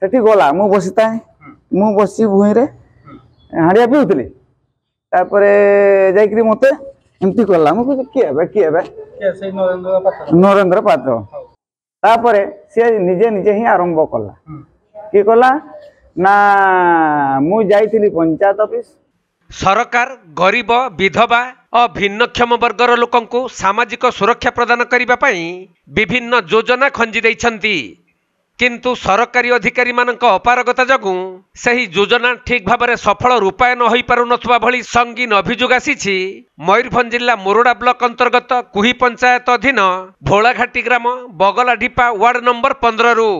सेठी गला मु बसी था मु बसी भूई रे हाड़िया पीउतली तापरे जाइकरी मते एमती करला मु किए बे से नरेंद्र पात्र तापरे से निजे निजे ही आरंभ कला कि कला ना मु जाइथिली पंचायत ऑफिस। सरकार गरीब विधवा और भिन्नक्षम वर्गर लोकंकु सामाजिक सुरक्षा प्रदान करने पाई विभिन्न योजना खंजी दैछंती किंतु सरकारी अधिकारी मानक अपारगता जगु सही योजना ठीक भाव में सफल रूपायन हो पारु नथुवा भली संगीन अभियोग आसीछि मयूरभंज जिला मोरडा ब्लॉक अंतर्गत कुही पंचायत अधीन भोलाघाटी ग्राम बगलाढिपा वार्ड नंबर 15 रु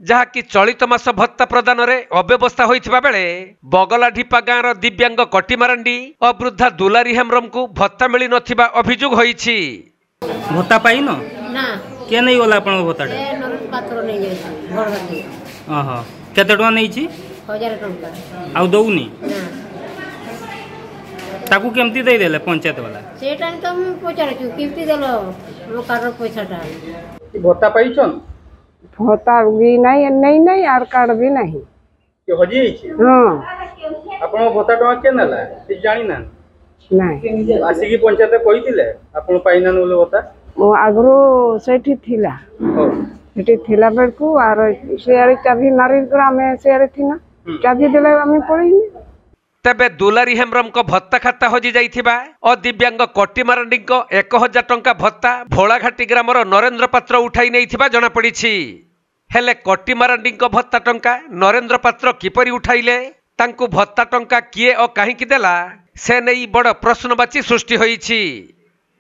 जहाँकि चलित मास भत्ता प्रदान रे अव्यवस्था होइथिबा बेले बगलाढिपा गाँव दिव्यांग कटिमारांडी और वृद्धा दुलारी हेम्ब्रम को भत्ता मिली नथिबा अभियोग होइछि। भत्ता पाइनो ना के नहीं होला आपण भत्ताटा पात्र नहीं जाय घर बाकी ओहो केते टका नै छी 1000 टका आउ दउनी ताकू केमती दे देले पंचायत वाला सेटा तो हम पचार छु केमती देलो लोकार पैसाटा भत्ता पाइछन भत्ता भी नहीं नहीं नहीं आर कार्ड भी नहीं के हजी छी हां आपण भत्ता टका के नला ती जानि ना नहीं आसी की पंचायत कहितिले आपण पाइना नले भत्ता मो आगरो सेठी थिला सेठी थिला बेरकू आर शेयर चाबी मारी ग्राम शेयर थिना चाबी देले हमें पड़िनी तेबे दुलारी हेम्ब्रम को भत्ता खाता हजि जाइथिबा और दिव्यांग कटिमारांडी को 1000 टंका भत्ता भोलाघाटी ग्रामर नरेंद्र पात्र उठाई नैथिबा जणा पड़िछि। हेले कटिमारांडी को भत्ता टंका नरेंद्र पात्र किपरि उठाइले तांकु भत्ता टंका किए और काहीकि देला से नहीं बड़ प्रश्नवाची सृष्टि होइछि।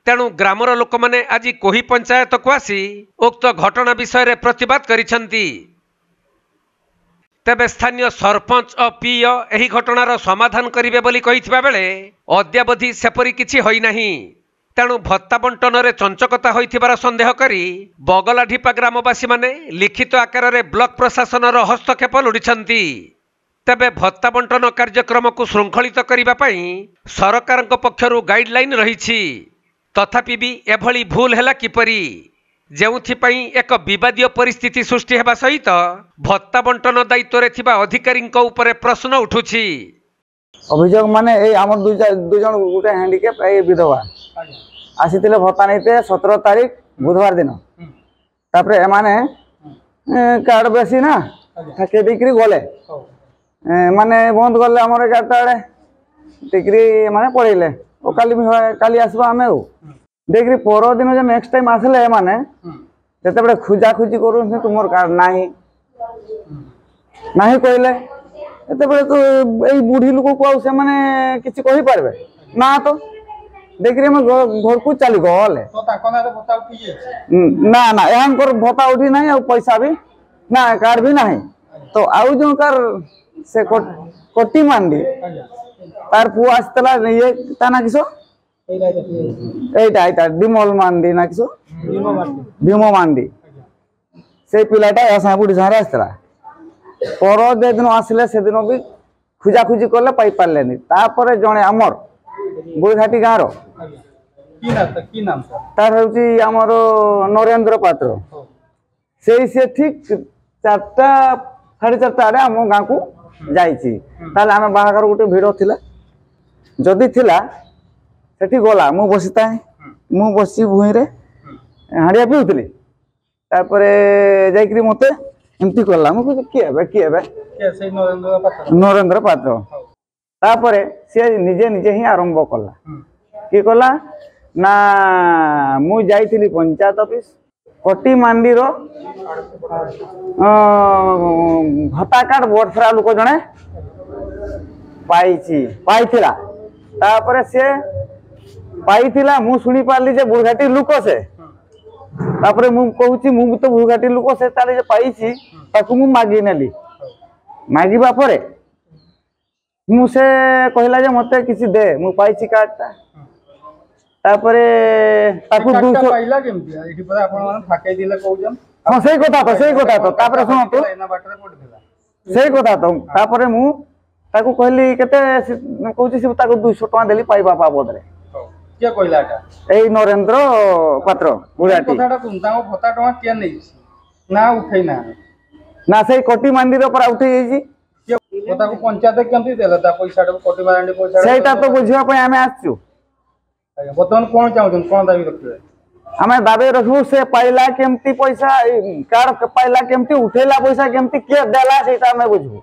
तेणु ग्रामर लोक माने आज कोही पंचायत को आसी उक्त घटना विषय में प्रतिवाद करिसंती। तेबे स्थानीय सरपंच और पीओ एही घटनार समाधान करिवे बोली कहिथिबा बेले अद्यावधि सेपरी किछि होई नाही। तेणु भत्ता बंटन रे चंचकता होइथिबार संदेह करी बगलाढिपा ग्रामवासी माने लिखित आकार रे ब्लॉक प्रशासन हस्तक्षेप लोड़िछंती। तेबे भत्ता बंटन कार्यक्रम को श्रृंखलित करिबा पई सरकारक पक्षरु गाइडलाइन रहिछि। तथापि भी एभली भूल हैला किपरि जेउथिपाई एक विवादीय परिस्थिति सृष्टि हेबा सहित भत्ता बंटन दायित्व रे थिबा अधिकारी ऊपर प्रश्न उठुछि। अभियोग माने ए हमर दु जन गुटे हैंडिकैप ए विधवा आसीतिले भत्ता नैते 17 तारीख बुधवार दिन तापरे एमाने कार्ड बेसी ना थाके बिक्री गले माने बंद करले हमर 11टा रे डिग्री माने पड़िले ओ काली आसबा हमें देखिए पर दिन जो नेक्स्ट टाइम आसले माने जते बड़े खुजा खुजी करू तुमर कार्ड नाही नाही कहले एते बड़े तो एई बुढ़ी लोक को से माने किछि कहि पारबे ना तो देखिए हम घर को चली गले तो ताकना रे भत्ता उठी जे ना ना एहन कर भत्ता उठी नाही और पैसा भी ना कार्ड भी नाही तो आउ जो कर से कोटी मांडी तार पु आस्तला ये ताना किसो एटा डिमल मांडी ना किसो भीमो मांडी से पिलाटा ऐसा बुढ़ी सारे आस्तला पर जे दिन आसले से दिन भी खुजा खुजी करले पाई पारलेनी तापर जणे हमर बुढ़घाटी गाँव रो की नाम तार होची हमर नरेंद्र पात्र से ठीक 4टा 4:30 आड़े हम गाँ को जाइछि ताले आमे बाहागर गुटे भिड़ो थिला जदी थिला सेठी गला मु बसी था मु बसी भूई रे हाड़िया पीउतली तापरे जाइकरी मते एमती करला मु किए बे से नरेंद्र पात्र तापरे से निजे निजे ही आरंभ कला कि कला ना मु जाइथिली पंचायत ऑफिस कोटी मांडी रो भत्ता कार्ड बर्फरा लोक जणे पाइथिला तापरे से पाइथिला मु सुनी पारली जे बुढ़घाटी लोक से तापरे मु कहूची मु तो बुढ़घाटी लोक से ताले जे पाइछि ताकू मु मागी नेली मागिबा परे मु से कहला जे मते किछि दे मु पाइछि कार्डटा तापरे ताकू 200 पाइला केमती एठी पर आपण मन फाके दिले कहउजन हां सही कथा तो तापरे सुनो तो एना बाटरे पडथिला सही कथा तो तापरे मु ताकू कहली केते कहूची से ताकू 200 टका देली पाइबा बाबद रे के कहलाटा एई नरेंद्र पात्र बुढ़ाटी कथाटा तुमता भत्ता टका के नै ना उठै ना ना से कोटी मंडी रो पर उठी जाई ताको पंचायत केमती देला ता पैसा कोटी मारंडी पैसा सेटा तो बुझिया पे हमें आछू बर्तमान कोन चाहूछन कोन दाबी रखिबे हमें दाबी रखू से पाइला केमती पैसा कार्ड पाइला केमती उठेला पैसा केमती के देला सेटा हमें बुझू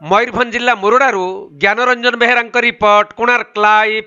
मयूरभंज जिला मुरुडारू ज्ञानरंजन बेहेरा रिपोर्ट कोणार्क लाइव।